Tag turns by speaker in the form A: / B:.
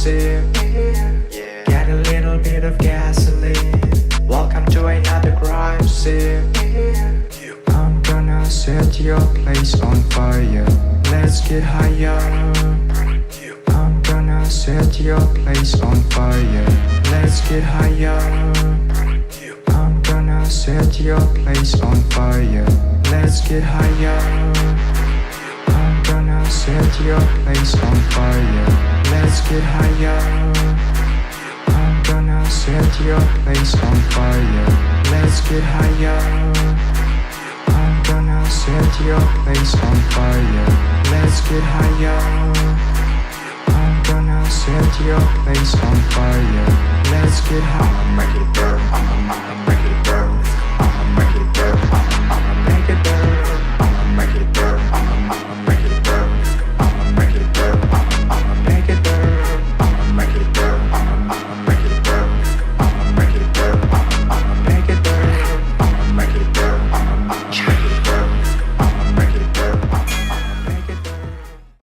A: sip. Get a little bit of gasoline. Welcome to another crime scene. I'm gonna set your place on fire. Let's get higher. I'm gonna set your place on fire. Let's get higher. I'm gonna set your place on fire. Let's get higher. I'm gonna set your place on fire. Let's get higher. I'm gonna set your place on fire. Let's get higher. I'm gonna set your place on fire. Let's get higher. I'm gonna set your place on fire. Let's get higher. I'ma make it burn. I'ma make it